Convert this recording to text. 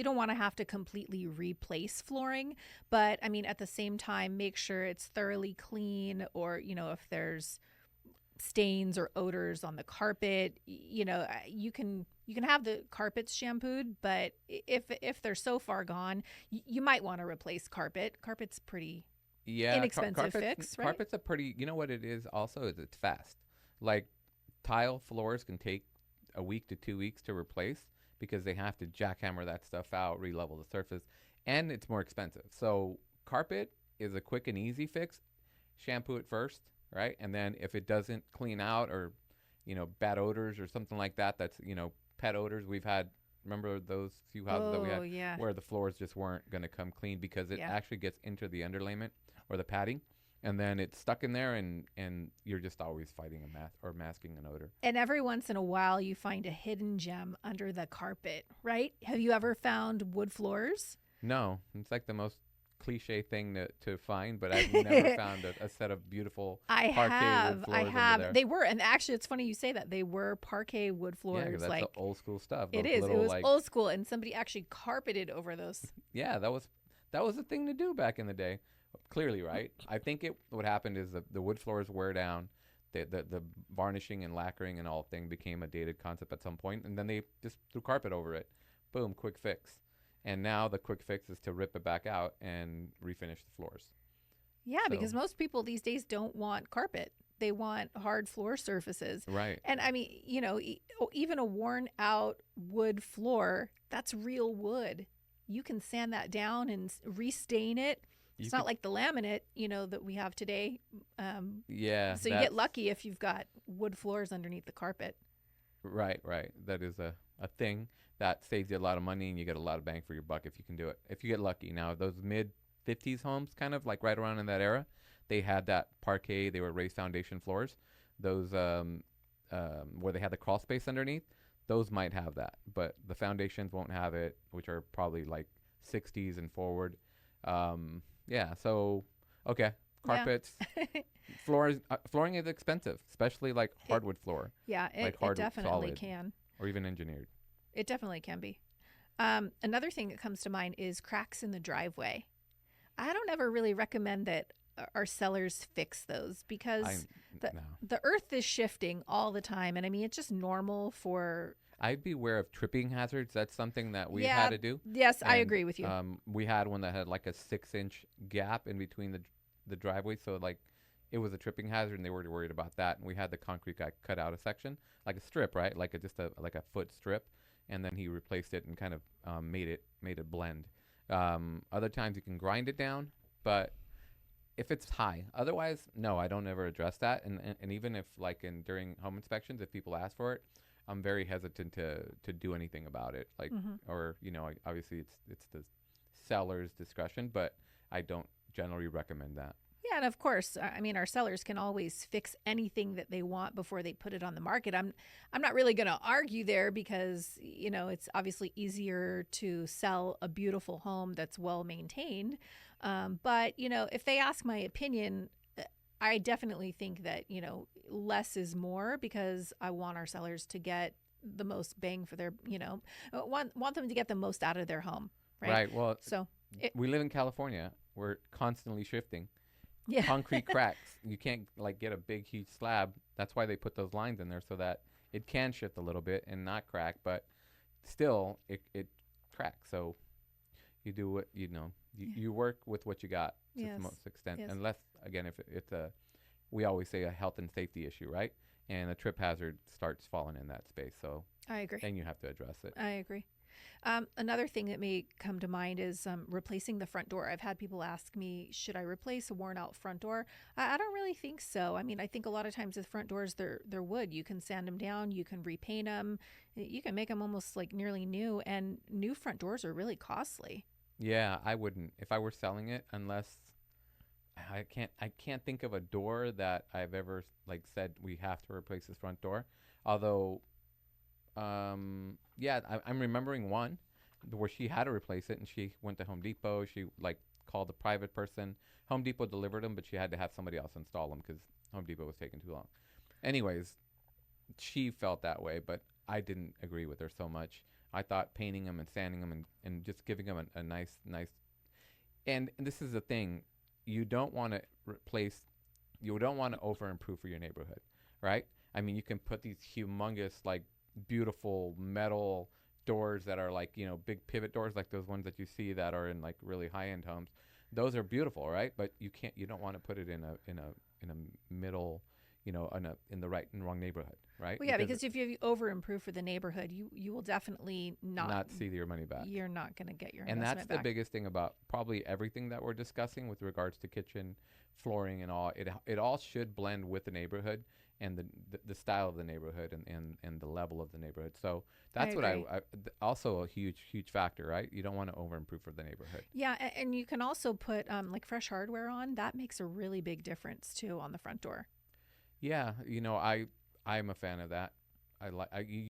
you don't want to have to completely replace flooring, but I mean, at the same time, make sure it's thoroughly clean, or, if there's stains or odors on the carpet, you can have the carpets shampooed, but if they're so far gone, you might want to replace carpet. Carpet's pretty Yeah, inexpensive fix, right? carpet's a pretty. You know what it is? Also, is it's fast. Like tile floors can take a week to 2 weeks to replace because they have to jackhammer that stuff out, re-level the surface, and it's more expensive. So carpet is a quick and easy fix. Shampoo it first, right? And then if it doesn't clean out, or bad odors or something like that, that's pet odors. We've had, remember those few houses that we Oh, had yeah. where the floors just weren't going to come clean because it Yeah. actually gets into the underlayment or the padding, and then it's stuck in there, and you're just always fighting a mask or masking an odor. And every once in a while, you find a hidden gem under the carpet, right? Have you ever found wood floors? No, it's like the most cliche thing to find, but I've never found a set of beautiful I parquet wood have. I floors under have. there. They were, and actually, it's funny you say that. They were parquet wood Yeah, because floors. that's the Like, old school stuff. it Those is. It little was like, old school, and somebody actually carpeted over those. yeah, that was the thing to do back in the day. Clearly, right? I think what happened is the wood floors wear down. The varnishing and lacquering and all thing became a dated concept at some point, and then they just threw carpet over it. Boom, quick fix. And now the quick fix is to rip it back out and refinish the floors. Yeah, So, because most people these days don't want carpet. They want hard floor surfaces. right. And I mean, even a worn out wood floor, that's real wood. You can sand that down and restain it. You It's not could, like the laminate, that we have today. yeah, So you get that's lucky if you've got wood floors underneath the carpet. right, right. That is a thing that saves you a lot of money, and you get a lot of bang for your buck if you can do it. If you get lucky. Now, those mid 50s homes, kind of like right around in that era, they had that parquet, they were raised foundation floors. Those where they had the crawl space underneath, those might have that, but the foundations won't have it, which are probably like 60s and forward. Yeah, so okay, Yeah. carpets, flooring is expensive, especially like it, hardwood floor, yeah, like it hard definitely solid can. or even engineered. It definitely can be. Another thing that comes to mind is cracks in the driveway. I don't ever really recommend that our sellers fix those, I because the no. the earth is shifting all the time, and I mean, it's just normal for. I'd be aware of tripping hazards. That's something that we've had Yeah, to do, yes, I and agree with you. we had one that had like a 6 inch gap in between the driveway, so like it was a tripping hazard, and they were worried about that. And we had the concrete guy cut out a section, like a strip, right, like just a like a foot strip, and then he replaced it and kind of made it blend. Other times you can grind it down, but if it's high. Otherwise, no, I don't ever address that. And even if like in during home inspections, if people ask for it, I'm very hesitant to do anything about it. Like, Hmm. or obviously it's the seller's discretion, but I don't generally recommend that. Yeah, and of course, I mean, our sellers can always fix anything that they want before they put it on the market. I'm not really going to argue there, because it's obviously easier to sell a beautiful home that's well maintained. But if they ask my opinion, I definitely think that less is more, because I want our sellers to get the most bang for their want them to get the most out of their home, right? Right. Well, So it, we live in California. We're constantly shifting. yeah. Concrete cracks. You can't like get a big huge slab. That's why they put those lines in there so that it can shift a little bit and not crack, but still it cracks. So you do what Yeah. you work with what you got to the Yes. most extent, Yes. unless again if it's a we always say a health and safety issue, right? And a trip hazard starts falling in that space, so I agree. then you have to address it. I agree. Another thing that may come to mind is replacing the front door. I've had people ask me, should I replace a worn out front door? I don't really think so. I mean, I think a lot of times with front doors, they're wood. You can sand them down, you can repaint them, you can make them almost like nearly new. And new front doors are really costly. Yeah, I wouldn't if I were selling it, unless I can't think of a door that I've ever like said we have to replace this front door. Although yeah, I'm remembering one where she had to replace it, and she went to Home Depot. She like called a private person. Home Depot delivered them, but she had to have somebody else install them because Home Depot was taking too long. Anyways, she felt that way, but I didn't agree with her so much. I thought painting them and sanding them and just giving them a nice. And this is the thing, you don't want to replace, you don't want to over improve for your neighborhood, right? I mean, you can put these humongous, like, beautiful metal doors that are like, big pivot doors, like those ones that you see that are in like really high end homes. Those are beautiful, right? But you don't want to put it in a middle, in the right and wrong neighborhood, right? Well, yeah, because if you over improve for the neighborhood, you will definitely not see your money back. You're not going to get your And investment that's back. the biggest thing about probably everything that we're discussing with regards to kitchen, flooring, and all. It all should blend with the neighborhood and the style of the neighborhood and the level of the neighborhood. So that's what agree. also a huge factor, right? You don't want to over improve for the neighborhood. Yeah, and you can also put like fresh hardware on. That makes a really big difference too on the front door. Yeah, I'm a fan of that. I like I